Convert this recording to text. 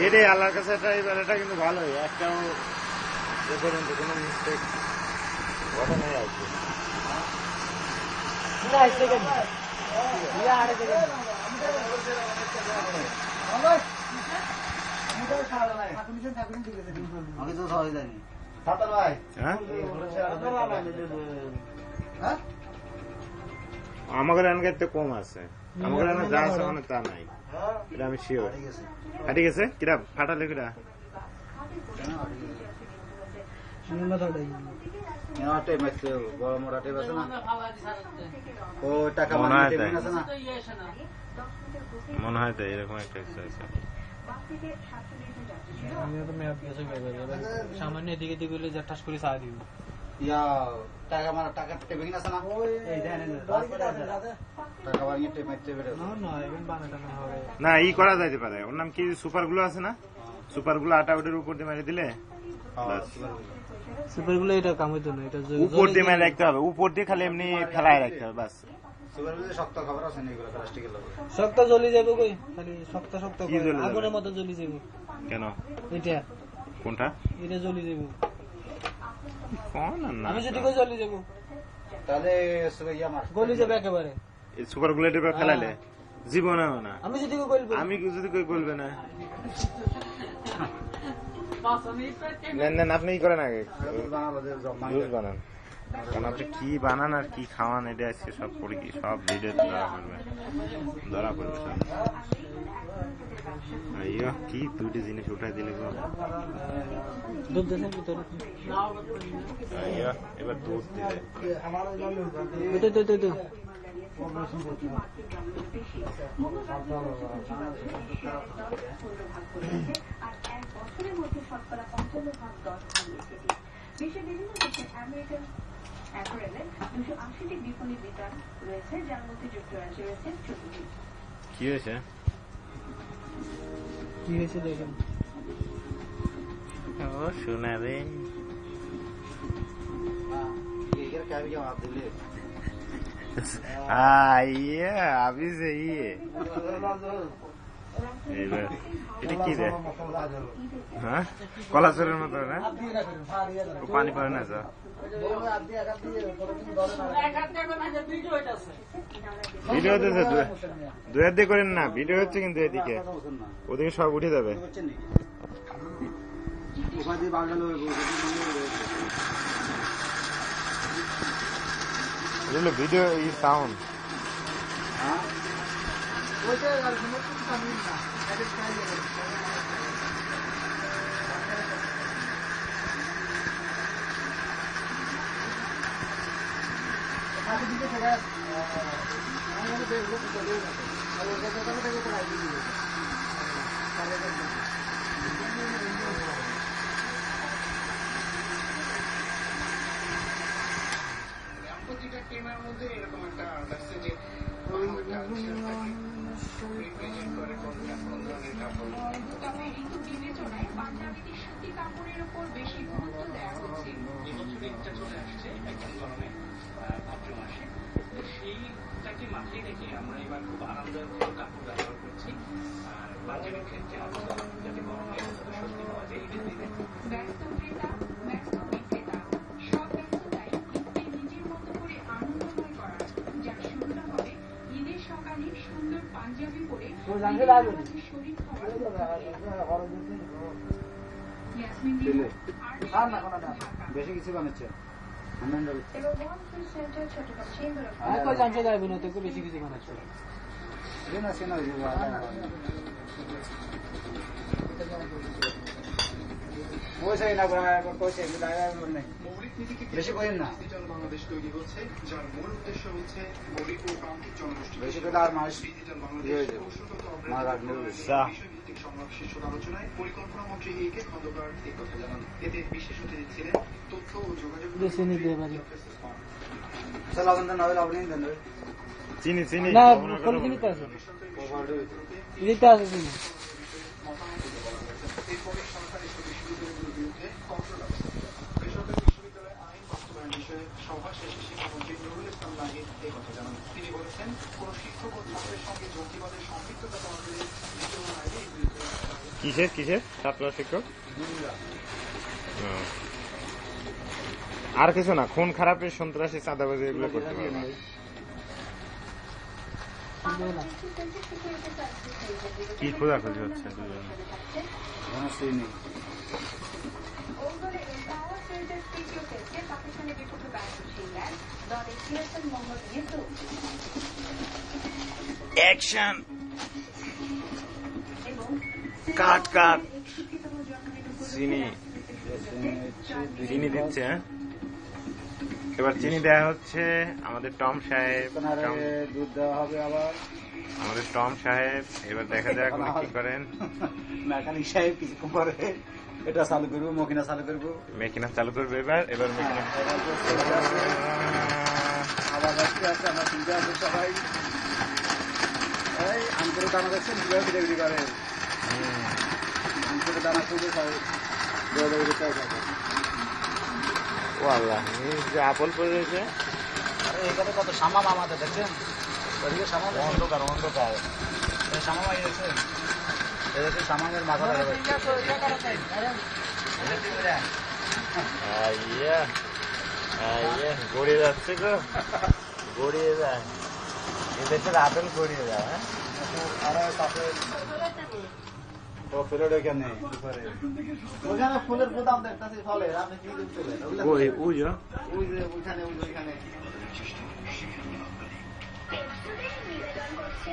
এটাই আল্লাহর কাছে এটা কিন্তু ভালোই, একটাও এ পর্যন্ত কোনো মিস্টেক ঘটে নাই আর কি। আমাদের এনগাইতে কম আছে, আমাদের এনে যা আছে মানে তা নাই, এটা আমি শিওর। ঠিক আছে, কিরা ফাটালে কিরা মনে হয় তো এরকম একটা সামান্য এদিকে দিকে হলে যা ঠাস করে চা দিব না ই করা যাইতে পারে। ওর নাম কি সুপার গুলো আছে না, সুপার গুলো আটা ওটার উপর দিয়ে মেরে দিলে সুপার গুলো এটা কাম হইতো না, এটা উপর দিয়ে মেরে রাখতে হবে, উপর দিয়ে খালি এমনি ফেলায় রাখতে হবে বাস। শক্ত জ্বলি যাবে কই, খালি শক্ত শক্ত আগুনের মতো জ্বলি যাবে। কেন এটা কোনটা? এটা জ্বলি যাবে। আমি যদি কই জ্বলি যাবো তাহলে গলি যাবে একেবারে। সুপার গুলো এটা ফেলালে জীবনে না। আমি যদি কই বলবো, আমি যদি কই বলবে না নেন নেন আপনি করেন আগে জুস বানান, কারণ আপনি কি বানান আর কি খাওয়ান এটা আজকে সব পড়ে কি সব ভিডিও ধরা পড়বে সব। আইয়ো কি দুইটা জিনিস উঠাই দিলে গো। দুধ দেন ভিতরে। আইয়ো এবার দুধ দিলে তো বিশ্বের বিভিন্ন দেশে আমেরিকান অ্যাপারেলের 280টি বিপণী বিতান রয়েছে, যার মধ্যে যুক্তরাজ্যে রয়েছে 14টি। কি হয়েছে দেখেন। ও শোনা রে अभी सही है। এটা কি রে? হ্যাঁ কলাচরের মতো না, পানি পড়ে না স্যার। ভিডিও হচ্ছে দুই হাত দিয়ে করেন না, ভিডিও হচ্ছে কিন্তু এদিকে ওদিকে সব উঠে যাবে। ভিডিও ই সাউন্ড প্রতিটা টিমের মধ্যে এরকম একটা আছে যে তবে ঋতু বিবেচনায় পাঞ্জাবিতে সুতি কাপড়ের উপর বেশি গুরুত্ব দেওয়া হচ্ছে। এবছর ঈদটা চলে আসছে একদম গরমে ভাদ্র মাসে, তো সেইটাকে মাথায় রেখে আমরা এবার খুব আরামদায়ক কাপড় ব্যবহার করছি। আর পাঞ্জাবির ক্ষেত্রে যাতে গরমে স্বস্তি পাওয়া যায় ঈদের দিনে। ব্যস্ত ক্রেতা ব্যস্ত বিক্রেতা সব ব্যস্ততাই ঈদকে নিজের মতো করে আনন্দময় করার, যার শুরুটা হবে ঈদের সকালে সুন্দর পাঞ্জাবি পরে শরীর বেশি কিছু বানাচ্ছে বেশি কিছু বানাচ্ছে বেশি করেন না। বাংলাদেশ তৈরি হচ্ছে, যার মূল উদ্দেশ্য হচ্ছে গরিব ও প্রান্তিক জনগোষ্ঠী শীর্ষক আলোচনায় পরিকল্পনা মন্ত্রী এ কে খন্দকার এই কথা জানান। এতে বিশেষ অতিথি ছিলেন তথ্য ও যোগাযোগ চিনি চিনি এরপরে সরকারি বিশ্ববিদ্যালয়গুলোর বিরুদ্ধে কঠোর ব্যবস্থা নেওয়া। বেসরকারি বিশ্ববিদ্যালয় আইন বাস্তবায়ন বিষয়ে সভা শেষে শিক্ষামন্ত্রী নুরুল ইসলাম নাহিদ এই কথা জানান। তিনি বলেছেন, কোন শিক্ষক ও ছাত্রের সঙ্গে জঙ্গিবাদের সম্পৃক্ততা পাওয়া গেলে কিসের ছাত্র শিক্ষক? আর কিছু না, খুন খারাপের, সন্ত্রাসী, চাঁদাবাজি এগুলো করতে পারবে না। কি খোঁজাখুঁজি হচ্ছে দুজন? অ্যাকশন, কাট কাট। চিনি দিচ্ছে, হ্যাঁ? এবার চিনি দেওয়া হচ্ছে আমাদের টম সাহেব। দুধ দেওয়া হবে আবার আমাদের টম সাহেব। এবার দেখা যাক উনি কি করেন। মেকানিক সাহেব কিছুক্ষণ পরে এটা চালু করবো, মকিনা চালু করবো, মেকিনা চালু করবে। এবার মেকিনা আবার আসতে আসতে আমরা চিন্তা আছে সবাই। এই আন্তরে দানা দেখছেন কিভাবে বিক্রি করে, আন্তরে দানা খুঁজে সবাই দৌড়ে চাই। ও আল্লাহ, যে আপল পড়ে রয়েছে। এখানে কত সামাম আমাদের দেখছেন, ওদিকে সামাম অন্ধকার অন্ধকার। এই সামাম আগে দেখছেন, এদেরকে সামামের মাথা লাগা গড়িয়ে যাচ্ছে গো, গড়িয়ে যায়। এদেশের আপেল গড়িয়ে যায়। হ্যাঁ, ফেলে এখানে ওখানে ফুলের গুদাম দেখতেছি ফলের, আপনি কি দিচ্ছিলেন? ওই ওই যে ওইখানে ওইখানে নিবেদন করছে